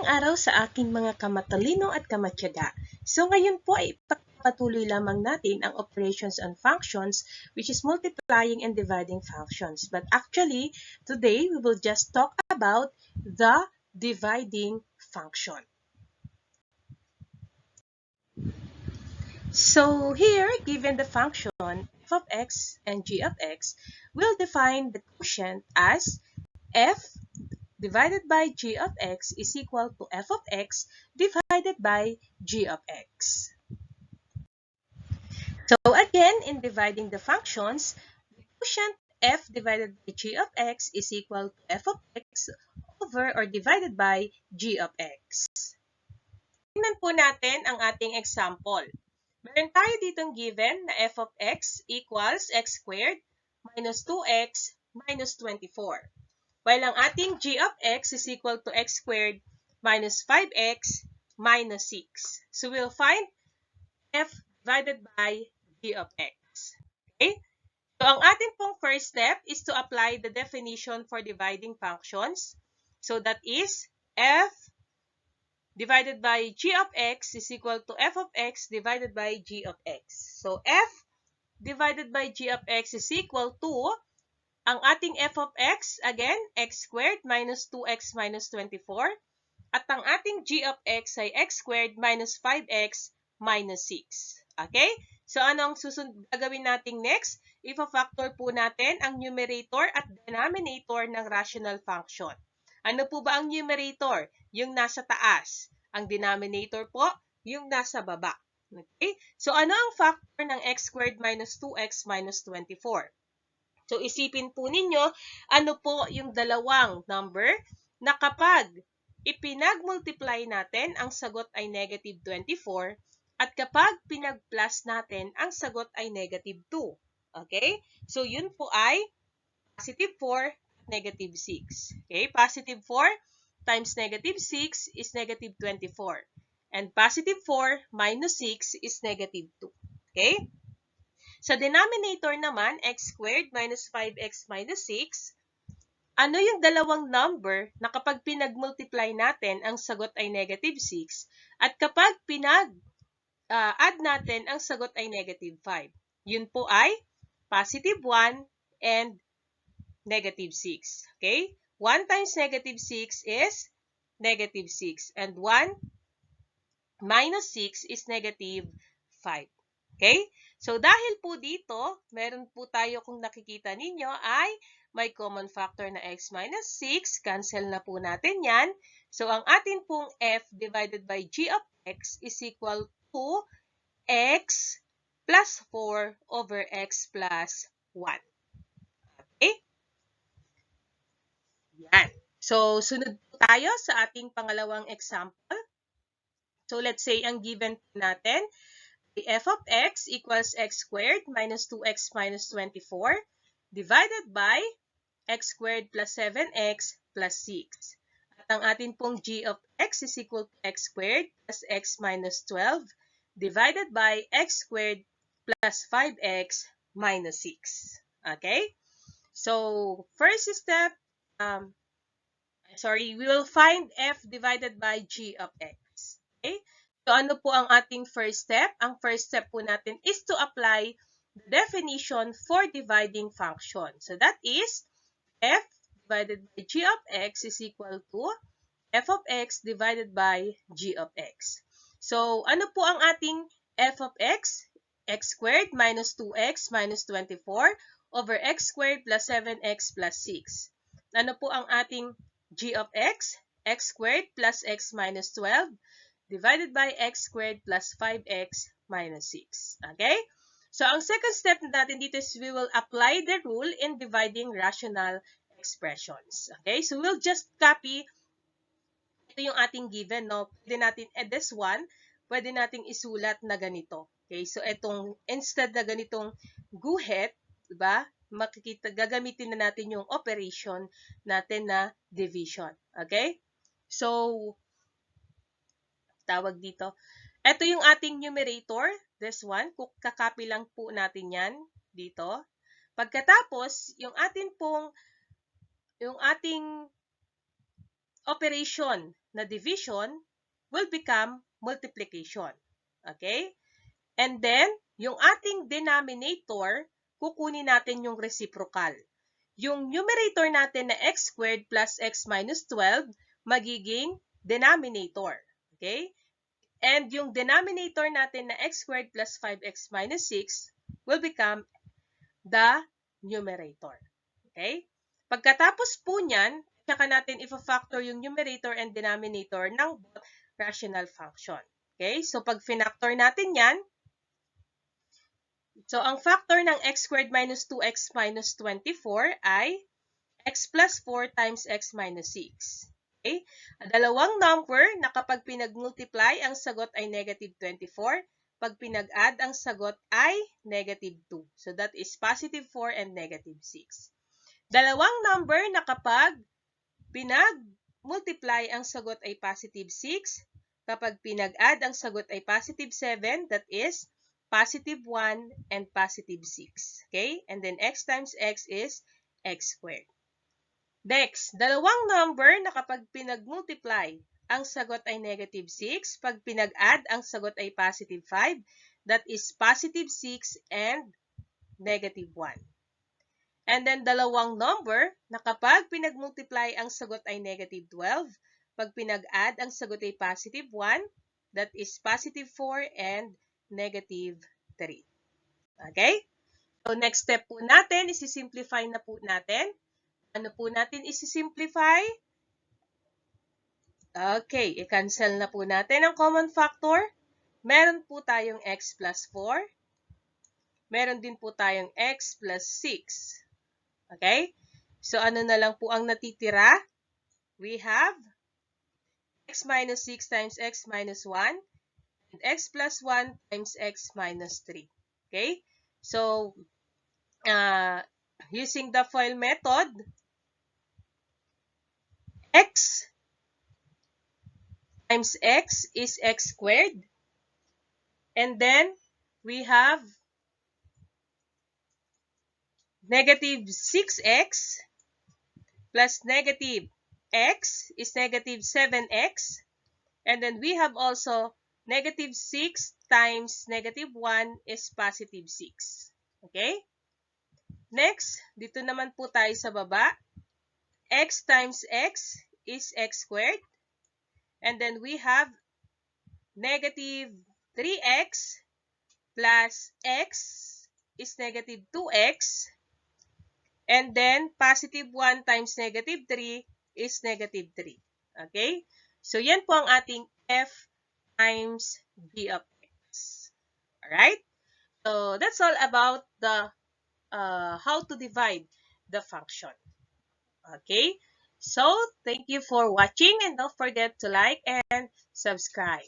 araw sa aking mga kamatalino at kamatyaga. So ngayon po ay patuloy lamang natin ang operations and functions, which is multiplying and dividing functions. But actually, today we will just talk about the dividing function. So here, given the function f of x and g of x, we'll define the quotient as f divided by g of x is equal to f of x divided by g of x. So again, in dividing the functions, the quotient f divided by g of x is equal to f of x over or divided by g of x. Tingnan po natin ang ating example. Meron tayo ditong given na f of x equals x squared minus 2x minus 24. While ang ating g of x is equal to x squared minus 5x minus 6. So we'll find f divided by g of x. Okay? So ang ating pong first step is to apply the definition for dividing functions. So that is f divided by g of x is equal to f of x divided by g of x. So f divided by g of x is equal to ang ating f of x, again, x squared minus 2x minus 24. At ang ating g of x ay x squared minus 5x minus 6. Okay? So, ano ang susunod gagawin natin next? Ipa-factor po natin ang numerator at denominator ng rational function. Ano po ba ang numerator? Yung nasa taas. Ang denominator po, yung nasa baba. Okay? So, ano ang factor ng x squared minus 2x minus 24? So, isipin po ninyo, ano po yung dalawang number na kapag ipinag-multiply natin, ang sagot ay negative 24, at kapag pinag-plus natin, ang sagot ay negative 2. Okay? So, yun po ay positive 4 at negative 6. Okay? Positive 4 times negative 6 is negative 24. And positive 4 minus 6 is negative 2. Okay? Sa denominator naman, x squared minus 5x minus 6, ano yung dalawang number na kapag pinag-multiply natin, ang sagot ay negative 6, at kapag pinag-add natin, ang sagot ay negative 5. Yun po ay positive 1 and negative 6. Okay? 1 times negative 6 is negative 6, and 1 minus 6 is negative 5. Okay? So, dahil po dito, meron po tayo kung nakikita ninyo ay may common factor na x minus 6. Cancel na po natin yan. So, ang atin pong f divided by g of x is equal to x plus 4 over x plus 1. Okay? Yan. So, sunod po tayo sa ating pangalawang example. So, let's say ang given po natin, the f of x equals x squared minus 2x minus 24 divided by x squared plus 7x plus 6. At ang atin pong g of x is equal to x squared plus x minus 12 divided by x squared plus 5x minus 6. Okay? So, first step, we will find f divided by g of x. Okay? So, ano po ang ating first step? Ang first step po natin is to apply the definition for dividing function. So, that is f divided by g of x is equal to f of x divided by g of x. So, ano po ang ating f of x? X squared minus 2x minus 24 over x squared plus 7x plus 6. Ano po ang ating g of x? X squared plus x minus 12 divided by x squared plus 5x minus 6. Okay? So, ang second step natin dito is we will apply the rule in dividing rational expressions. Okay? So, we'll just copy. Ito yung ating given, no? Pwede natin, this one, pwede nating isulat na ganito. Okay? So, itong, instead na ganitong guhit, diba? Gagamitin na natin yung operation natin na division. Okay? So, tawag dito. Ito yung ating numerator, this one. Kakopy lang po natin yan dito. Pagkatapos, yung ating operation na division will become multiplication. Okay? And then, yung ating denominator, kukunin natin yung reciprocal. Yung numerator natin na x squared plus x minus 12, magiging denominator. Okay? And yung denominator natin na x squared plus 5x minus 6 will become the numerator. Okay? Pagkatapos po niyan, tsaka natin i-factor yung numerator and denominator ng both rational function. Okay? So, pag finactor natin yan, so ang factor ng x squared minus 2x minus 24 ay x plus 4 times x minus 6. Okay? Dalawang number na kapag pinag-multiply, ang sagot ay negative 24. Pag pinag-add, ang sagot ay negative 2. So that is positive 4 and negative 6. Dalawang number na kapag pinag-multiply, ang sagot ay positive 6. Kapag pinag-add, ang sagot ay positive 7. That is positive 1 and positive 6. Okay? And then x times x is x squared. Next, dalawang number na kapag pinag-multiply, ang sagot ay negative 6. Pag pinag-add, ang sagot ay positive 5. That is positive 6 and negative 1. And then, dalawang number na kapag pinag-multiply, ang sagot ay negative 12. Pag pinag-add, ang sagot ay positive 1. That is positive 4 and negative 3. Okay? So, next step po natin, isi-simplify na po natin. Ano po natin isi-simplify? Okay, i-cancel na po natin ang common factor. Meron po tayong x plus 4. Meron din po tayong x plus 6. Okay? So, ano na lang po ang natitira? We have x minus 6 times x minus 1 and x plus 1 times x minus 3. Okay? So, using the FOIL method, x times x is x squared. And then, we have negative 6x plus negative x is negative 7x. And then, we have also negative 6 times negative 1 is positive 6. Okay? Next, dito naman po tayo sa baba. X times x is x squared. And then we have negative 3x plus x is negative 2x. And then positive 1 times negative 3 is negative 3. Okay? So, yan po ang ating f times g of x. Alright? So, that's all about the how to divide the function. Okay? So, thank you for watching and don't forget to like and subscribe.